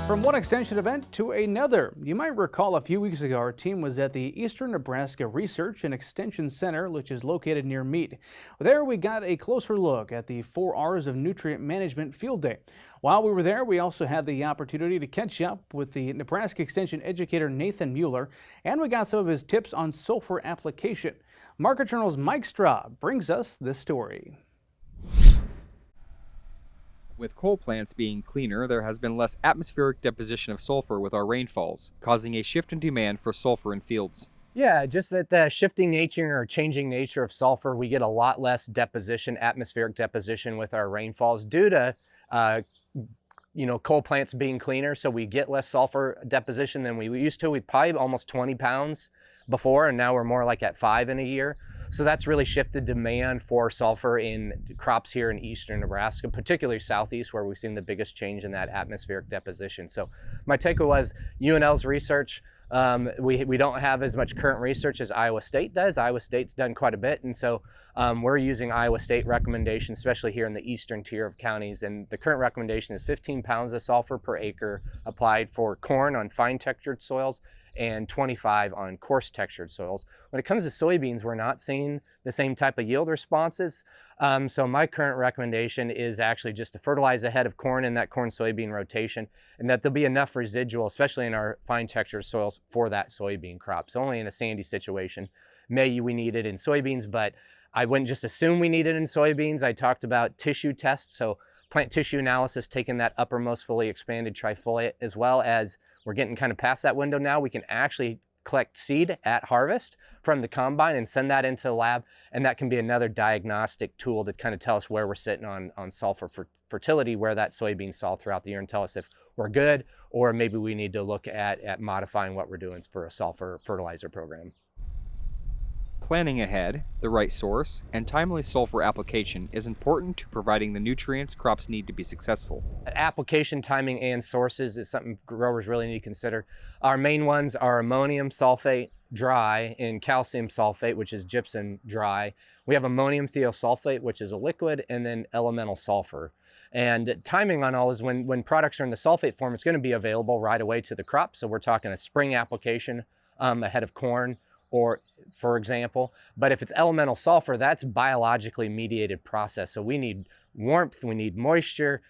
From one extension event to another, you might recall a few weeks ago our team was at the Eastern Nebraska Research and Extension Center, which is located near Mead. There we got a closer look at the 4 R's of Nutrient Management Field Day. While we were there, we also had the opportunity to catch up with the Nebraska Extension educator Nathan Meuller, and we got some of his tips on sulfur application. Market Journal's Mike Straub brings us this story. With coal plants being cleaner, there has been less atmospheric deposition of sulfur with our rainfalls, causing a shift in demand for sulfur in fields. Yeah, just that the shifting nature or changing nature of sulfur, we get a lot less deposition, atmospheric deposition with our rainfalls due to coal plants being cleaner, so we get less sulfur deposition than we used to. We probably almost 20 pounds before, and now we're more like at 5 in a year. So that's really shifted demand for sulfur in crops here in eastern Nebraska, particularly southeast, where we've seen the biggest change in that atmospheric deposition. So my takeaway was UNL's research. We don't have as much current research as Iowa State does. Iowa State's done quite a bit, and so we're using Iowa State recommendations, especially here in the eastern tier of counties. And the current recommendation is 15 pounds of sulfur per acre applied for corn on fine textured soils and 25 on coarse textured soils. When it comes to soybeans, we're not seeing the same type of yield responses. So my current recommendation is actually just to fertilize ahead of corn in that corn-soybean rotation, and that there'll be enough residual, especially in our fine textured soils, for that soybean crop. So only in a sandy situation may we need it in soybeans, but I wouldn't just assume we need it in soybeans. I talked about tissue tests, so plant tissue analysis, taking that uppermost fully expanded trifoliate, as well as we're getting kind of past that window now. We can actually collect seed at harvest from the combine and send that into the lab, and that can be another diagnostic tool to kind of tell us where we're sitting on sulfur fertility, where that soybean saw throughout the year, and tell us if we're good, or maybe we need to look at modifying what we're doing for a sulfur fertilizer program. Planning ahead, the right source, and timely sulfur application is important to providing the nutrients crops need to be successful. Application timing and sources is something growers really need to consider. Our main ones are ammonium sulfate dry and calcium sulfate, which is gypsum dry. We have ammonium thiosulfate, which is a liquid, and then elemental sulfur. And timing on all is when products are in the sulfate form, it's going to be available right away to the crop. So we're talking a spring application ahead of corn, or for example. But if it's elemental sulfur, that's biologically mediated process. So we need warmth, we need moisture,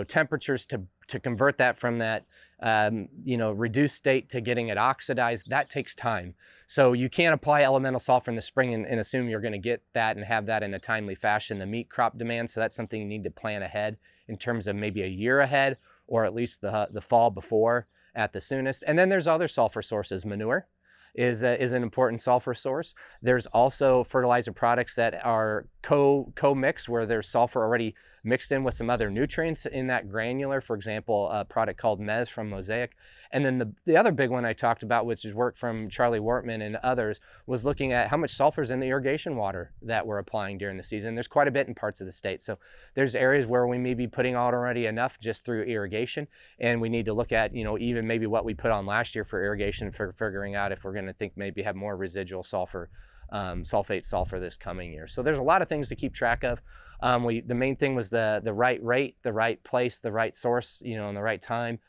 temperatures to convert that from that reduced state to getting it oxidized. That takes time. So you can't apply elemental sulfur in the spring and assume you're going to get that and have that in a timely fashion to meet crop demand. So that's something you need to plan ahead in terms of maybe a year ahead, or at least the fall before at the soonest. And then there's other sulfur sources. Manure is an important sulfur source. There's also fertilizer products that are co-mixed, where there's sulfur already mixed in with some other nutrients in that granular. For example, a product called Mez from Mosaic. And then the other big one I talked about, which is work from Charlie Wortman and others, was looking at how much sulfur is in the irrigation water that we're applying during the season. There's quite a bit in parts of the state. So there's areas where we may be putting out already enough just through irrigation, and we need to look at, even maybe what we put on last year for irrigation, for figuring out if we're going to think maybe have more residual sulfur, sulfate sulfur this coming year. So there's a lot of things to keep track of. The main thing was the right rate, the right place, the right source, and the right time.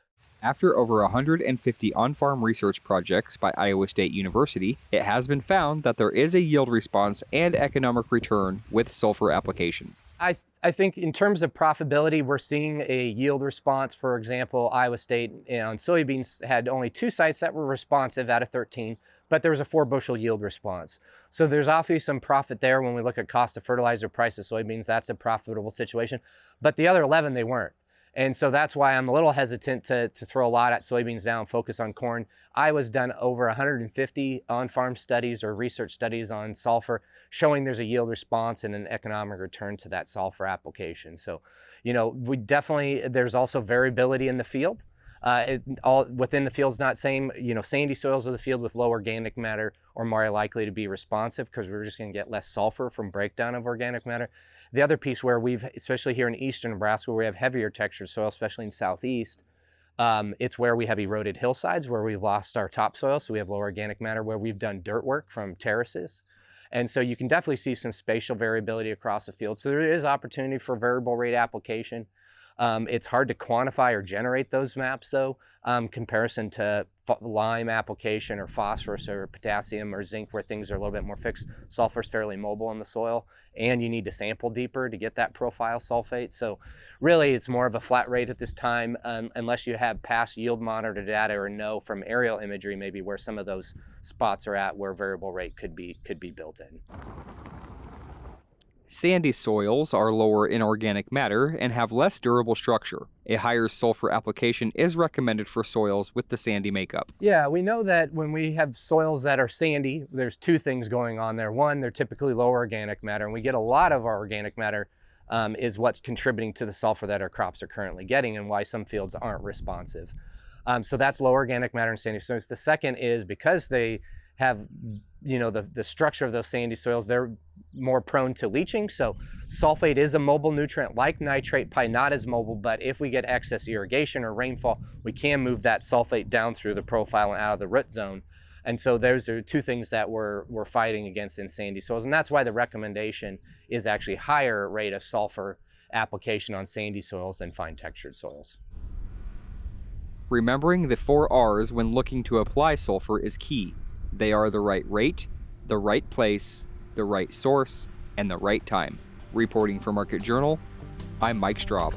After over 150 on-farm research projects by Iowa State University, it has been found that there is a yield response and economic return with sulfur application. I think in terms of profitability, we're seeing a yield response. For example, Iowa State on soybeans had only 2 sites that were responsive out of 13, but there was a 4 bushel yield response. So there's obviously some profit there. When we look at cost of fertilizer, price of soybeans, that's a profitable situation. But the other 11, they weren't. And so that's why I'm a little hesitant to throw a lot at soybeans now and focus on corn. Iowa's done over 150 on-farm studies or research studies on sulfur, showing there's a yield response and an economic return to that sulfur application. So, there's also variability in the field. Within the field's not same. Sandy soils of the field with low organic matter are more likely to be responsive, because we're just going to get less sulfur from breakdown of organic matter. The other piece where especially here in eastern Nebraska, where we have heavier textured soil, especially in southeast, it's where we have eroded hillsides, where we've lost our topsoil, so we have low organic matter, where we've done dirt work from terraces. And so you can definitely see some spatial variability across the field. So there is opportunity for variable rate application. It's hard to quantify or generate those maps though, comparison to lime application or phosphorus or potassium or zinc, where things are a little bit more fixed. Sulfur is fairly mobile in the soil, and you need to sample deeper to get that profile sulfate. So really it's more of a flat rate at this time, unless you have past yield monitor data or know from aerial imagery maybe where some of those spots are at where variable rate could be built in. Sandy soils are lower in organic matter and have less durable structure. A higher sulfur application is recommended for soils with the sandy makeup. Yeah, we know that when we have soils that are sandy, there's two things going on there. One, they're typically low organic matter, and we get a lot of our organic matter is what's contributing to the sulfur that our crops are currently getting and why some fields aren't responsive. So that's low organic matter in sandy soils. The second is because they have, the structure of those sandy soils, they're more prone to leaching. So sulfate is a mobile nutrient like nitrate, probably not as mobile, but if we get excess irrigation or rainfall, we can move that sulfate down through the profile and out of the root zone. And so those are two things that we're fighting against in sandy soils. And that's why the recommendation is actually higher rate of sulfur application on sandy soils than fine textured soils. Remembering the 4 R's when looking to apply sulfur is key. They are the right rate, the right place, the right source, and the right time. Reporting for Market Journal, I'm Mike Straub.